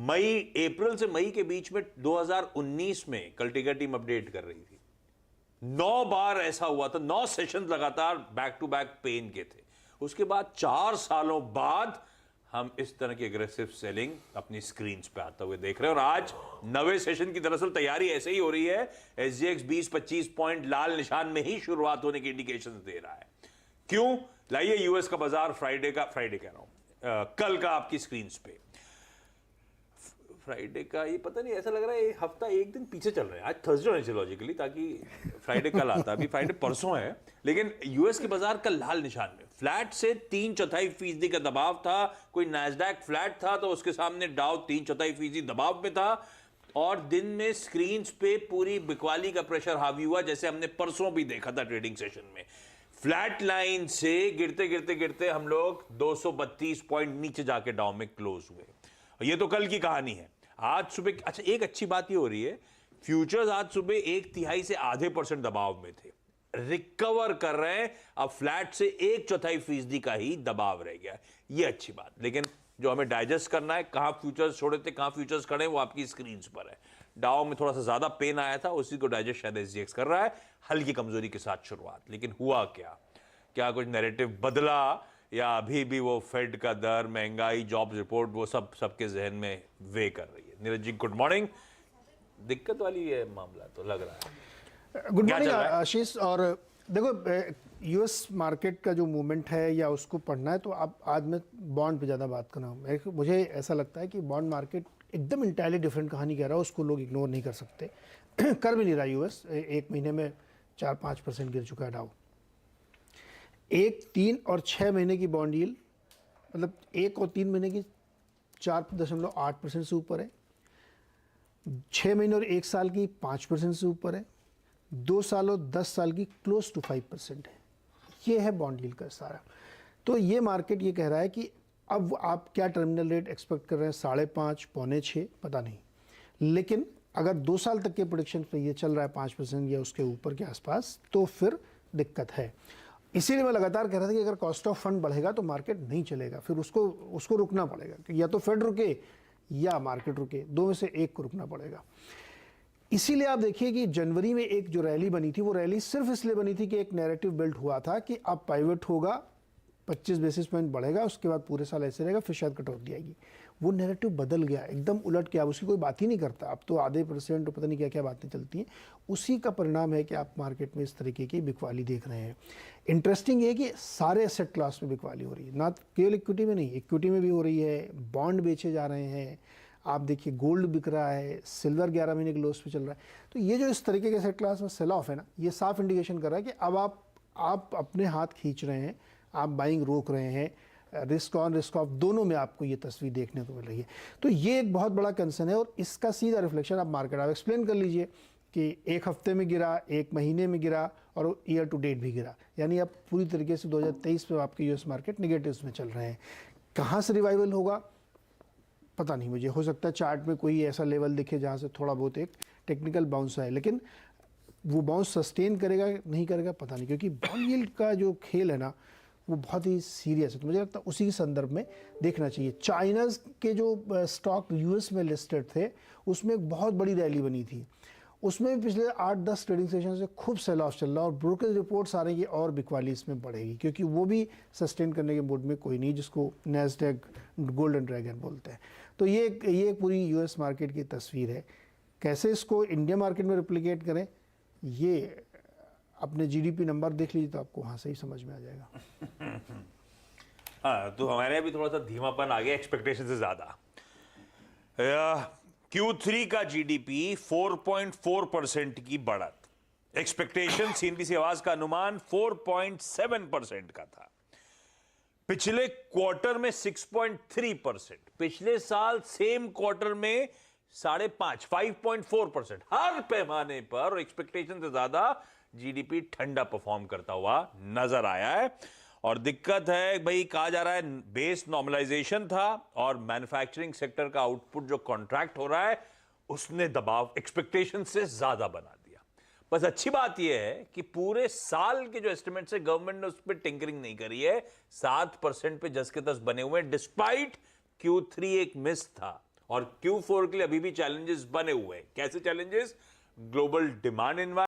मई, अप्रैल से मई के बीच में 2019 में कल्टिगा टीम अपडेट कर रही थी, 9 बार ऐसा हुआ था, 9 सेशन लगातार बैक टू बैक पेन के थे। उसके बाद 4 सालों बाद हम इस तरह की एग्रेसिव सेलिंग अपनी स्क्रीन पे आता हुए देख रहे हैं। और आज 9वें सेशन की दरअसल तैयारी ऐसे ही हो रही है। SGX 20-25 पॉइंट लाल निशान में ही शुरुआत होने की इंडिकेशन दे रहा है। क्यों? लाइए यूएस का बाजार फ्राइडे कह रहा हूं, कल का आपकी स्क्रीन पे। फ्राइडे का ये पता नहीं, ऐसा लग रहा है हफ्ता एक दिन पीछे चल रहा है। आज थर्सडे होने चाहिए लॉजिकली, ताकि फ्राइडे कल आता। अभी फ्राइडे परसों है, लेकिन यूएस के बाजार का लाल निशान में फ्लैट से 3/4% का दबाव था। कोई नैस्डैक फ्लैट था तो उसके सामने डाउ 3/4% दबाव में था। और दिन में स्क्रीन पे पूरी बिकवाली का प्रेशर हावी हुआ, जैसे हमने परसों भी देखा था ट्रेडिंग सेशन में। फ्लैट लाइन से गिरते गिरते गिरते हम लोग 232 पॉइंट नीचे जाके डाउ में क्लोज हुए। ये तो कल की कहानी है। आज सुबह अच्छा, एक अच्छी बात ये हो रही है, फ्यूचर्स आज सुबह 1/3 से आधे % दबाव में थे, रिकवर कर रहे हैं। अब फ्लैट से 1/4% का ही दबाव रह गया, ये अच्छी बात। लेकिन जो हमें डाइजेस्ट करना है, कहां फ्यूचर्स छोड़े थे, कहां फ्यूचर्स खड़े, वो आपकी स्क्रीन पर है। डाउ में थोड़ा सा ज्यादा पेन आया था, उसी को डाइजेस्ट शायद SGX कर रहा है, हल्की कमजोरी के साथ शुरुआत। लेकिन हुआ क्या कुछ नैरेटिव बदला, या अभी भी वो फेड का दर, महंगाई, जॉब्स रिपोर्ट, वो सब सबके जहन में वे कर रही है? Neeraj ji good morning. दिक्कत वाली है मामला तो लग रहा है। गुड मॉर्निंग आशीष। और देखो, यूएस मार्केट का जो मूवमेंट है या उसको पढ़ना है तो आप आज मैं बॉन्ड पे ज़्यादा बात कर रहा हूँ। मुझे ऐसा लगता है कि बॉन्ड मार्केट एकदम इंटायरली डिफरेंट कहानी कह रहा है, उसको लोग इग्नोर नहीं कर सकते। कर भी नहीं रहा यूएस। एक महीने में 4-5% गिर चुका है डाउ। 1, 3 और 6 महीने की बॉन्ड यील्ड, मतलब 1 और 3 महीने की 4.8% से ऊपर है, 6 महीने और 1 साल की 5% से ऊपर है, 2 साल और 10 साल की क्लोज टू 5% है। ये है बॉन्ड यील्ड का सारा। तो ये मार्केट ये कह रहा है कि अब आप क्या टर्मिनल रेट एक्सपेक्ट कर रहे हैं, 5.5, 5.25, पता नहीं। लेकिन अगर 2 साल तक के प्रोडिक्शन पे ये चल रहा है 5% या उसके ऊपर के आसपास, तो फिर दिक्कत है। इसीलिए मैं लगातार कह रहा था कि अगर कॉस्ट ऑफ फंड बढ़ेगा तो मार्केट नहीं चलेगा, फिर उसको रुकना पड़ेगा, कि या तो फेड रुके या मार्केट रुके, दो में से एक को रुकना पड़ेगा। इसीलिए आप देखिए कि जनवरी में एक जो रैली बनी थी, वो रैली सिर्फ इसलिए बनी थी कि एक नैरेटिव बिल्ड हुआ था कि अब पाइवट होगा, 25 बेसिस पॉइंट बढ़ेगा, उसके बाद पूरे साल ऐसे रहेगा, फिर शायद कटौती आएगी। वो नैरेटिव बदल गया, एकदम उलट गया, उसकी कोई बात ही नहीं करता। अब तो आधे % पता नहीं क्या क्या बातें चलती हैं। उसी का परिणाम है कि आप मार्केट में इस तरीके की बिकवाली देख रहे हैं। इंटरेस्टिंग ये है कि सारे एसेट क्लास में बिकवाली हो रही है, ना केवल इक्विटी में नहीं, इक्विटी में भी हो रही है, बॉन्ड बेचे जा रहे हैं। आप देखिए गोल्ड बिक रहा है, सिल्वर 11 महीने के लोस पे चल रहा है। तो ये जो इस तरीके के एसेट क्लास में सेल ऑफ है ना, ये साफ इंडिकेशन कर रहा है कि अब आप अपने हाथ खींच रहे हैं, आप बाइंग रोक रहे हैं। रिस्क ऑन रिस्क ऑफ दोनों में आपको ये तस्वीर देखने को मिल रही है। तो ये एक बहुत बड़ा कंसर्न है, और इसका सीधा रिफ्लेक्शन आप मार्केट आप एक्सप्लेन कर लीजिए कि 1 हफ्ते में गिरा, 1 महीने में गिरा, और ईयर टू डेट भी गिरा। यानी अब पूरी तरीके से 2023 में आपके यूएस मार्केट निगेटिव्स में चल रहे हैं। कहाँ से रिवाइवल होगा पता नहीं मुझे। हो सकता है चार्ट में कोई ऐसा लेवल दिखे जहाँ से थोड़ा बहुत एक टेक्निकल बाउंस है, लेकिन वो बाउंस सस्टेन करेगा नहीं करेगा पता नहीं, क्योंकि बॉन्ड यील्ड का जो खेल है ना, वो बहुत ही सीरियस है। तो मुझे लगता है उसी के संदर्भ में देखना चाहिए। चाइना के जो स्टॉक यूएस में लिस्टेड थे, उसमें एक बहुत बड़ी रैली बनी थी। उसमें भी पिछले 8-10 ट्रेडिंग सेशन से खूब सेल ऑफ चल रहा है, और ब्रोकरेज रिपोर्ट्स आ रही है और बिकवाली इसमें बढ़ेगी, क्योंकि वो भी सस्टेन करने के मूड में कोई नहीं, जिसको नैस्डैक गोल्डन ड्रैगन बोलते हैं। तो ये पूरी यूएस मार्केट की तस्वीर है। कैसे इसको इंडिया मार्केट में रिप्लिकेट करें, ये अपने जीडीपी नंबर देख लीजिए तो आपको वहां से ही समझ में आ जाएगा। हाँ, तो हमारे भी थोड़ा सा धीमापन आ गया एक्सपेक्टेशन से ज्यादा। Q3 का जीडीपी 4.4% की बढ़त, एक्सपेक्टेशन सीधी सी आवाज का अनुमान 4.7% का था। पिछले क्वार्टर में 6.3%, पिछले साल सेम क्वार्टर में 5.4%। हर पैमाने पर एक्सपेक्टेशन से ज्यादा जीडीपी ठंडा परफॉर्म करता हुआ नजर आया है। और दिक्कत है भाई, कहा जा रहा है बेस नॉर्मलाइजेशन था, और मैन्युफैक्चरिंग सेक्टर का आउटपुट जो कॉन्ट्रैक्ट हो रहा है, उसने दबाव एक्सपेक्टेशन से ज्यादा बना दिया। बस अच्छी बात यह है कि पूरे साल के जो एस्टिमेट्स है, गवर्नमेंट ने उस पर टिंकरिंग नहीं करी है। 7% पे जस के तस बने हुए, डिस्पाइट Q3 एक मिस था, और Q4 के लिए अभी भी चैलेंजेस बने हुए हैं। कैसे चैलेंजेस? Global demand